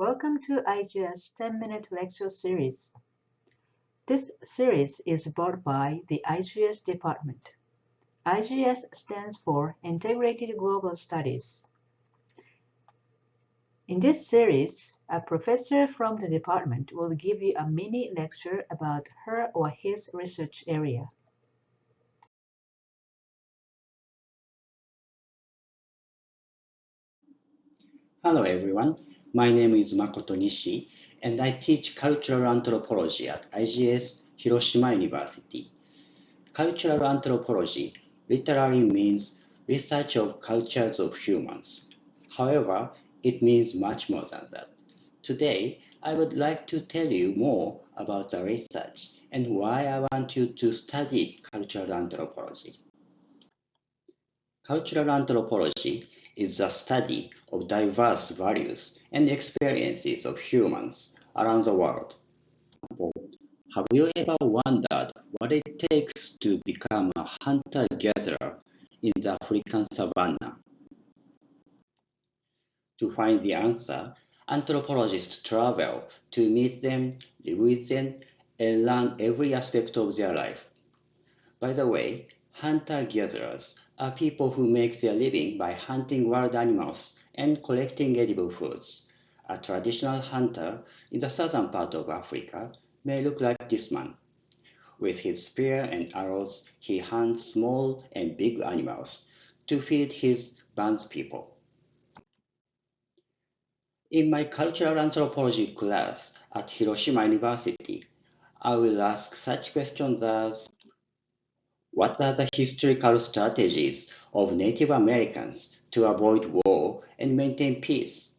Welcome to IGS 10-minute lecture series. This series is brought by the IGS department. IGS stands for Integrated Global Studies. In this series, a professor from the department will give you a mini lecture about her or his research area. Hello everyone, my name is Makoto Nishi and I teach Cultural Anthropology at IGS Hiroshima University. Cultural Anthropology literally means research of cultures of humans. However, it means much more than that. Today, I would like to tell you more about the research and why I want you to study cultural anthropology. Cultural anthropology is the study of diverse values and experiences of humans around the world. Have you ever wondered what it takes to become a hunter-gatherer in the African savanna? To find the answer, anthropologists travel to meet them, live with them, and learn every aspect of their life. By the way, hunter-gatherers are people who make their living by hunting wild animals and collecting edible foods. A traditional hunter in the southern part of Africa may look like this man. With his spear and arrows, he hunts small and big animals to feed his bandspeople. In my cultural anthropology class at Hiroshima University, I will ask such questions as what are the historical strategies of Native Americans to avoid war and maintain peace?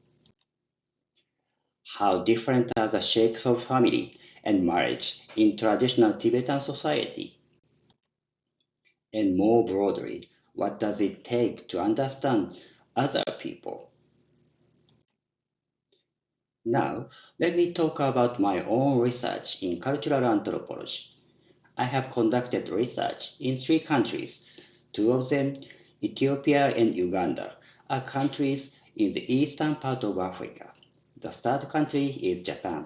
How different are the shapes of family and marriage in traditional Tibetan society? And more broadly, what does it take to understand other people? Now, let me talk about my own research in cultural anthropology. I have conducted research in 3 countries. 2 of them, Ethiopia and Uganda, are countries in the eastern part of Africa. The third country is Japan.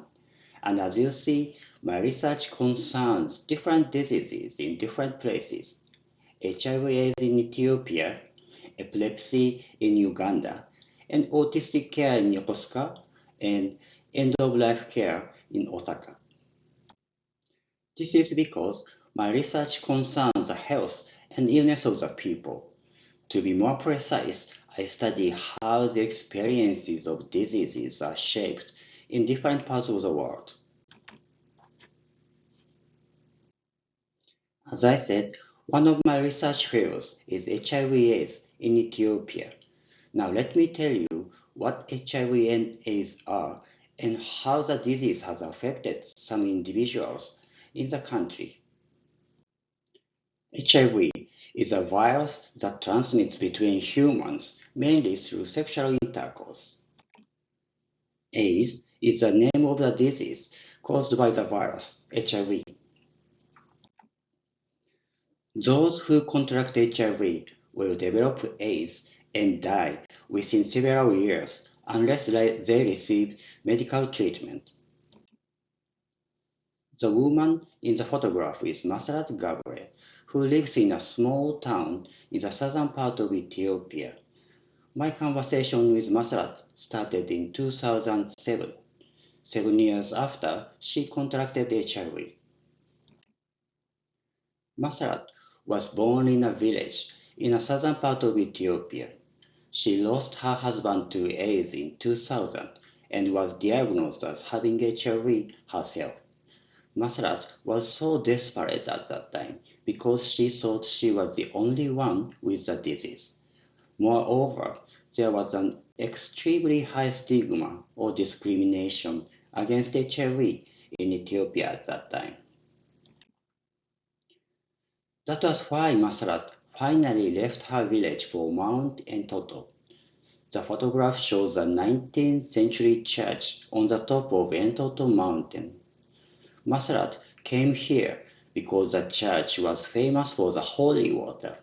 And as you see, my research concerns different diseases in different places. HIV/AIDS in Ethiopia, epilepsy in Uganda, and autistic care in Yokosuka, and end-of-life care in Osaka. This is because my research concerns the health and illness of the people. To be more precise, I study how the experiences of diseases are shaped in different parts of the world. As I said, one of my research fields is HIV/AIDS in Ethiopia. Now let me tell you what HIV and AIDS are and how the disease has affected some individuals in the country. HIV is a virus that transmits between humans mainly through sexual intercourse. AIDS is the name of the disease caused by the virus HIV. Those who contract HIV will develop AIDS and die within several years unless they receive medical treatment. The woman in the photograph is Gabri, who lives in a small town in the southern part of Ethiopia. My conversation with Masrat started in 2007, 7 years after she contracted HIV. Masrat was born in a village in the southern part of Ethiopia. She lost her husband to AIDS in 2000 and was diagnosed as having HIV herself. Masrat was so desperate at that time because she thought she was the only one with the disease. Moreover, there was an extremely high stigma or discrimination against HIV in Ethiopia at that time. That was why Masrat finally left her village for Mount Entoto. The photograph shows a 19th century church on the top of Entoto mountain. Masrat came here because the church was famous for the holy water.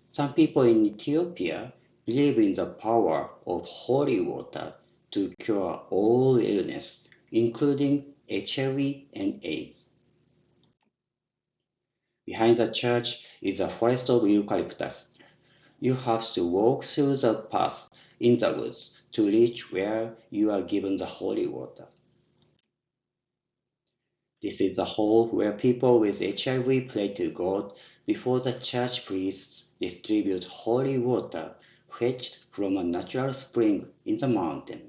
Some people in Ethiopia believe in the power of holy water to cure all illness, including HIV and AIDS. Behind the church is a forest of eucalyptus. You have to walk through the path in the woods to reach where you are given the holy water. This is the hall where people with HIV pray to God before the church priests distribute holy water fetched from a natural spring in the mountain.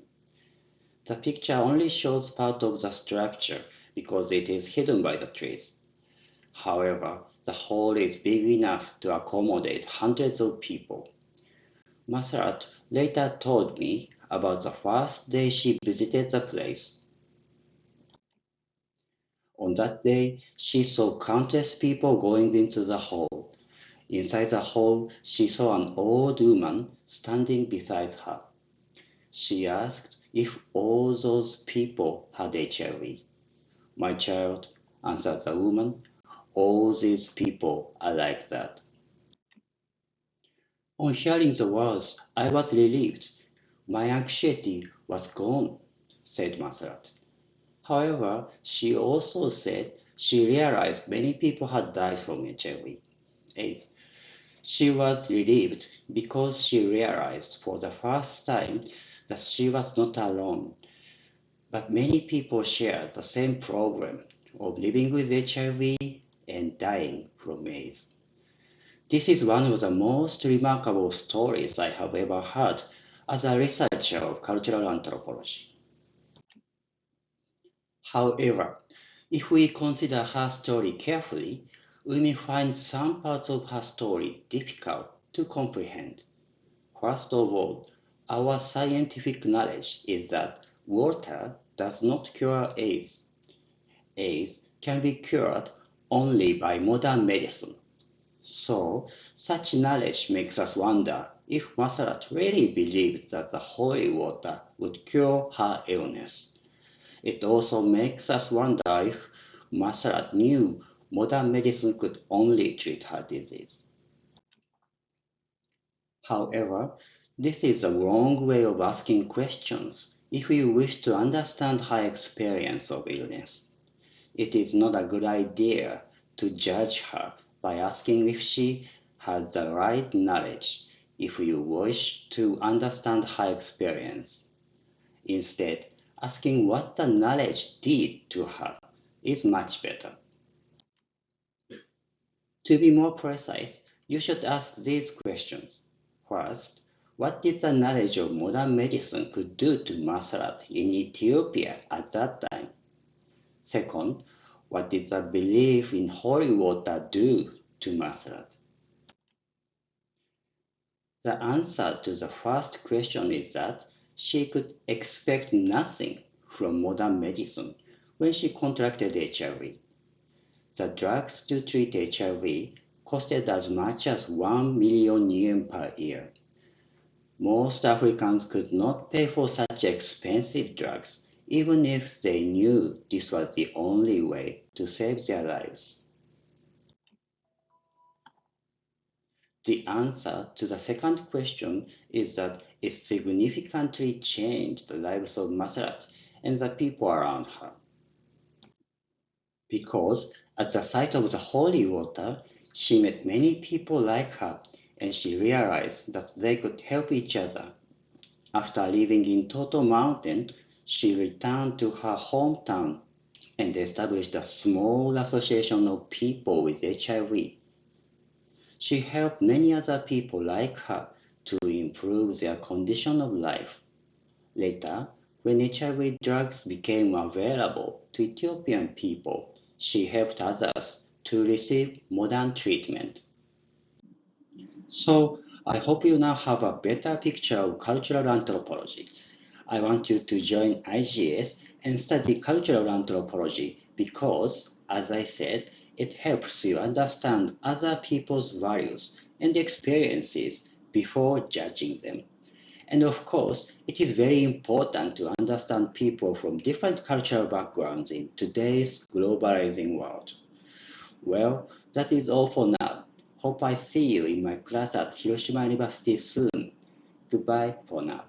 The picture only shows part of the structure because it is hidden by the trees. However, the hall is big enough to accommodate hundreds of people. Masrat later told me about the first day she visited the place. On that day, she saw countless people going into the hall. Inside the hall, she saw an old woman standing beside her. She asked if all those people had HIV. My child, answered the woman, all these people are like that. On hearing the words, I was relieved. My anxiety was gone, said Masrat. However, she also said she realized many people had died from HIV/AIDS. She was relieved because she realized for the first time that she was not alone, but many people shared the same problem of living with HIV and dying from AIDS. This is one of the most remarkable stories I have ever heard as a researcher of cultural anthropology. However, if we consider her story carefully, we may find some parts of her story difficult to comprehend. First of all, our scientific knowledge is that water does not cure AIDS. AIDS can be cured only by modern medicine. So, such knowledge makes us wonder if Masarat really believed that the holy water would cure her illness. It also makes us wonder if Masarat knew modern medicine could only treat her disease. However, this is a wrong way of asking questions if we wish to understand her experience of illness. It is not a good idea to judge her by asking if she had the right knowledge if you wish to understand her experience. Instead, asking what the knowledge did to her is much better. To be more precise, you should ask these questions. First, what did the knowledge of modern medicine could do to Masarat in Ethiopia at that time? Second, what did the belief in holy water do to Masarat? The answer to the first question is that she could expect nothing from modern medicine when she contracted HIV. The drugs to treat HIV costed as much as 1 million yen per year. Most Africans could not pay for such expensive drugs, even if they knew this was the only way to save their lives. The answer to the second question is that it significantly changed the lives of Masarat and the people around her. Because at the sight of the holy water, she met many people like her and she realized that they could help each other. After living in Toto Mountain, she returned to her hometown and established a small association of people with HIV. She helped many other people like her to improve their condition of life. Later, when HIV drugs became available to Ethiopian people, she helped others to receive modern treatment. So, I hope you now have a better picture of cultural anthropology. I want you to join IGS and study cultural anthropology because, as I said, it helps you understand other people's values and experiences before judging them. And of course, it is very important to understand people from different cultural backgrounds in today's globalizing world. Well, that is all for now. Hope I see you in my class at Hiroshima University soon. Goodbye for now.